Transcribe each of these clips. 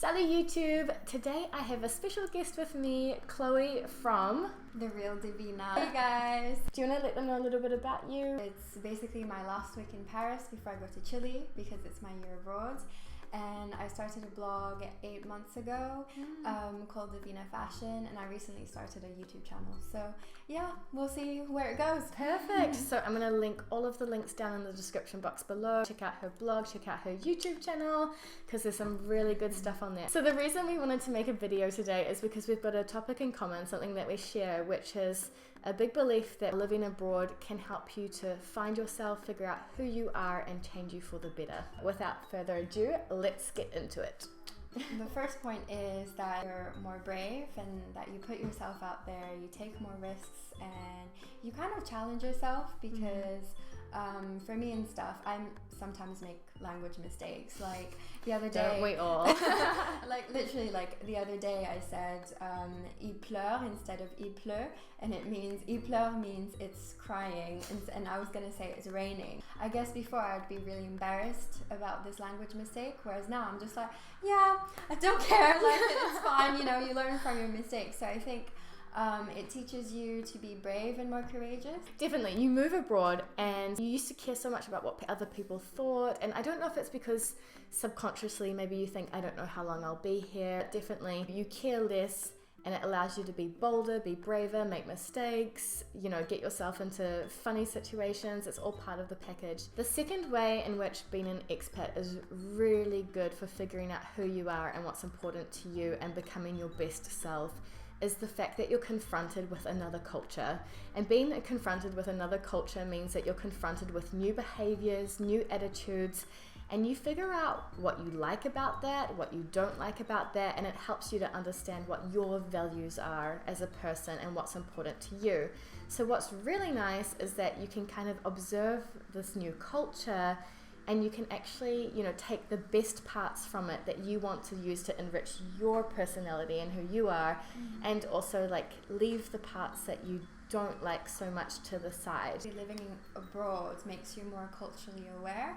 Salut YouTube! Today I have a special guest with me, Chloe from The Real Divina. Hey guys! Do you want to let them know a little bit about you? It's basically my last week in Paris before I go to Chile because it's my year abroad. And I started a blog 8 months ago called Divina Fashion, and I recently started a YouTube channel. So yeah, we'll see where it goes. Perfect! So I'm going to link all of the links down in the description box below. Check out her blog, check out her YouTube channel, because there's some really good stuff on there. So the reason we wanted to make a video today is because we've got a topic in common, something that we share, which is a big belief that living abroad can help you to find yourself, figure out who you are, and change you for the better. Without further ado, let's get into it. The first point is that you're more brave and that you put yourself out there, you take more risks, and you kind of challenge yourself because for me and stuff, I sometimes make language mistakes. Like the other day, don't we all? like literally, like the other day, I said il pleure instead of il pleut, and it means il pleure means it's crying, and I was gonna say it's raining. I guess before I'd be really embarrassed about this language mistake, whereas now I'm just like, yeah, I don't care. Like it's fine. You know, you learn from your mistakes. So I think it teaches you to be brave and more courageous. Definitely. You move abroad and you used to care so much about what other people thought, and I don't know if it's because subconsciously maybe you think, I don't know how long I'll be here. Definitely you care less, and it allows you to be bolder, be braver, make mistakes, you know, get yourself into funny situations. It's all part of the package. The second way in which being an expat is really good for figuring out who you are and what's important to you and becoming your best self is the fact that you're confronted with another culture. And being confronted with another culture means that you're confronted with new behaviors, new attitudes, and you figure out what you like about that, what you don't like about that, and it helps you to understand what your values are as a person and what's important to you. So what's really nice is that you can kind of observe this new culture, and you can actually, you know, take the best parts from it that you want to use to enrich your personality and who you are, and also like leave the parts that you don't like so much to the side. Living abroad makes you more culturally aware.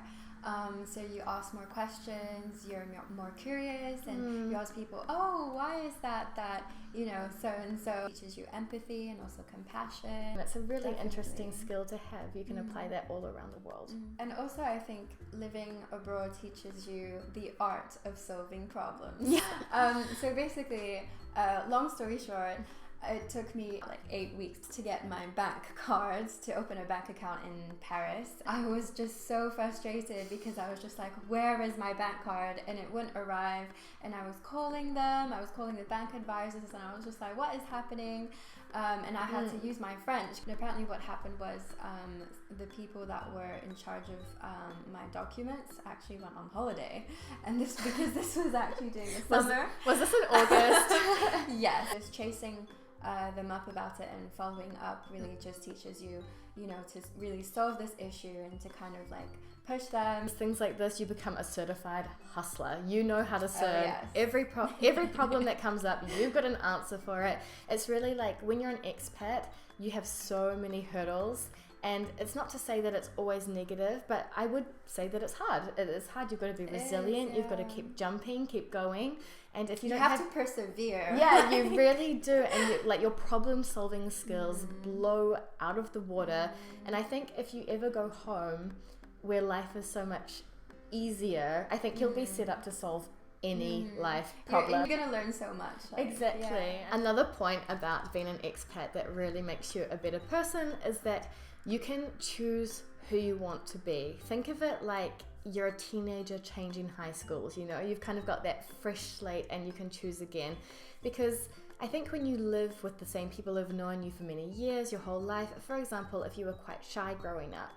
So you ask more questions, you're more curious, and you ask people, oh, why is that, you know, so-and-so. It teaches you empathy and also compassion. And it's a really interesting skill to have. You can apply that all around the world. And also I think living abroad teaches you the art of solving problems. Yeah. So basically, long story short, it took me like 8 weeks to get my bank cards to open a bank account in Paris. I was just so frustrated because I was just like, where is my bank card? And it wouldn't arrive. And I was calling them, I was calling the bank advisors, and I was just like, what is happening? And I had to use my French. And apparently what happened was the people that were in charge of my documents actually went on holiday. And this because this was actually during the summer. Was this in August? Yes. Just chasing them up about it and following up really just teaches you, you know, to really solve this issue and to kind of like push them. Things like this, you become a certified hustler. You know how to serve yes. every problem that comes up. You've got an answer for it. It's really like when you're an expat, you have so many hurdles. And it's not to say that it's always negative, but I would say that it's hard. It is hard. You've got to be resilient. You've got to keep jumping, keep going. And if you don't have to persevere. Yeah, you really do. And like your problem solving skills blow out of the water. And I think if you ever go home where life is so much easier, I think you'll be set up to solve any life problem. You're gonna learn so much. Like, exactly. Yeah. Another point about being an expat that really makes you a better person is that you can choose who you want to be. Think of it like you're a teenager changing high schools, you know, you've kind of got that fresh slate and you can choose again. Because I think when you live with the same people who've known you for many years, your whole life, for example, if you were quite shy growing up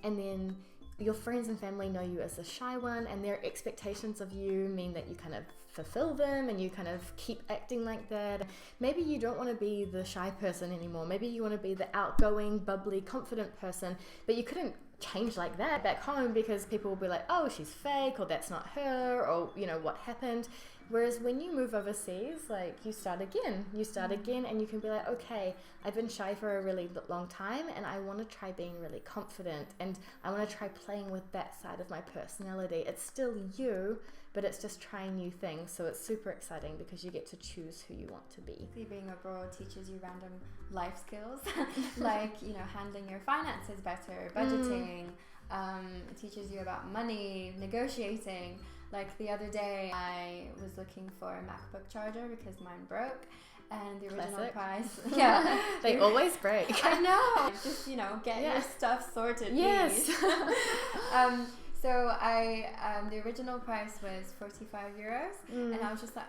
and then your friends and family know you as the shy one, and their expectations of you mean that you kind of fulfill them and you kind of keep acting like that. Maybe you don't want to be the shy person anymore. Maybe you want to be the outgoing, bubbly, confident person, but you couldn't change like that back home because people will be like, oh, she's fake, or that's not her, or you know, what happened. Whereas when you move overseas, like you start again and you can be like, okay, I've been shy for a really long time and I want to try being really confident and I want to try playing with that side of my personality. It's still you, but it's just trying new things. So it's super exciting because you get to choose who you want to be. Being abroad teaches you random life skills, like, you know, handling your finances better, budgeting. It teaches you about money, negotiating. Like the other day, I was looking for a MacBook charger because mine broke. And the original price, they always break. I know. Just, you know, get your stuff sorted. Yes. Please. So the original price was €45, and I was just like,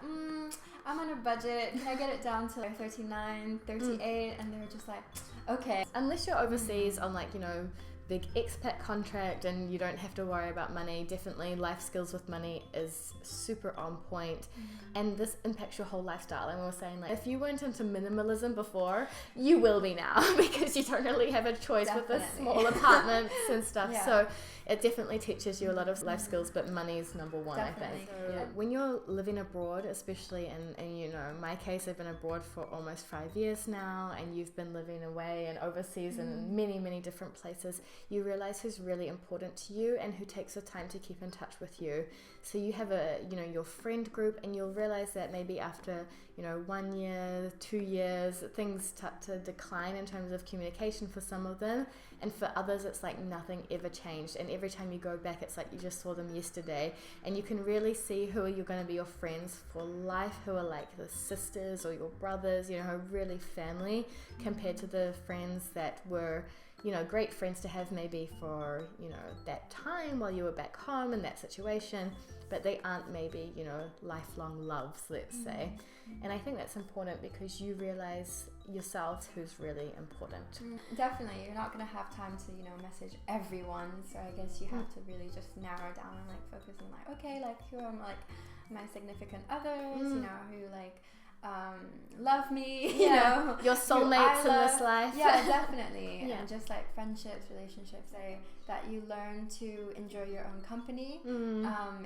I'm on a budget. Can I get it down to like 39, 38? And they were just like, okay. Unless you're overseas on like, you know, big expat contract and you don't have to worry about money, definitely life skills with money is super on point. And this impacts your whole lifestyle. And we were saying, like, if you weren't into minimalism before, you will be now because you don't really have a choice with the small apartments and stuff. So it definitely teaches you a lot of life skills, but money is number one, I think. So when you're living abroad, especially in, you know, my case, I've been abroad for almost 5 years now, and you've been living away and overseas in many, many different places, you realize who's really important to you and who takes the time to keep in touch with you. So you have your friend group, and you'll realize that maybe after, 1 year, 2 years, things start to decline in terms of communication for some of them. And for others, it's like nothing ever changed. And every time you go back, it's like you just saw them yesterday. And you can really see who are you going to be your friends for life, who are like the sisters or your brothers, who are really family, compared to the friends that were, great friends to have maybe for, that time while you were back home in that situation, but they aren't maybe, lifelong loves, let's say. And I think that's important because you realize yourself who's really important. Definitely. You're not going to have time to, message everyone. So I guess you have to really just narrow down and like focus on like, okay, like who are like my significant others, who like love me, your soulmates in this life. Yeah, definitely. And just like friendships, relationships, that you learn to enjoy your own company.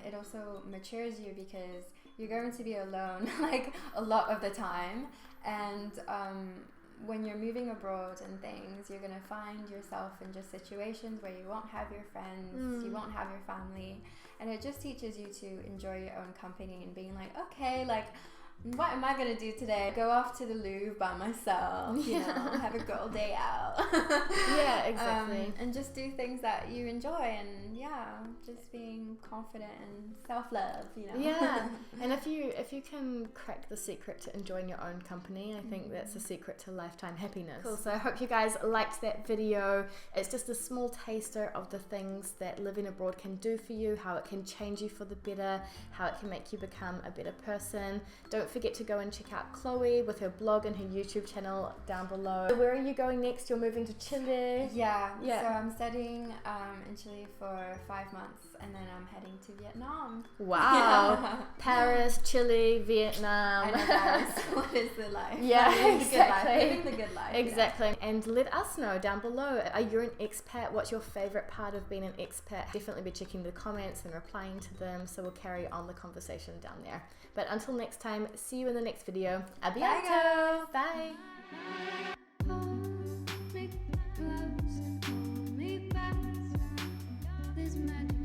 It also matures you because you're going to be alone like a lot of the time, and when you're moving abroad and things, you're going to find yourself in just situations where you won't have your friends, you won't have your family, and it just teaches you to enjoy your own company and being like, okay, like, what am I going to do today? Go off to the Louvre by myself, have a girl day out. Yeah, exactly. And just do things that you enjoy, and just being confident and self-love, Yeah, and if you can crack the secret to enjoying your own company, I think that's the secret to lifetime happiness. Cool, so I hope you guys liked that video. It's just a small taster of the things that living abroad can do for you, how it can change you for the better, how it can make you become a better person. Don't forget to go and check out Chloe with her blog and her YouTube channel down below. Where are you going next? You're moving to Chile? Yeah. So I'm studying in Chile for 5 months, and then I'm heading to Vietnam. Wow. Paris, Chile, Vietnam. I know, guys. What is the life? Yeah, exactly. Living the good life. Exactly. Yeah. And let us know down below. Are you an expat? What's your favorite part of being an expat? Definitely be checking the comments and replying to them, so we'll carry on the conversation down there. But until next time, see you in the next video. A bientôt. Bye. Hold me close, hold me fast. This magic.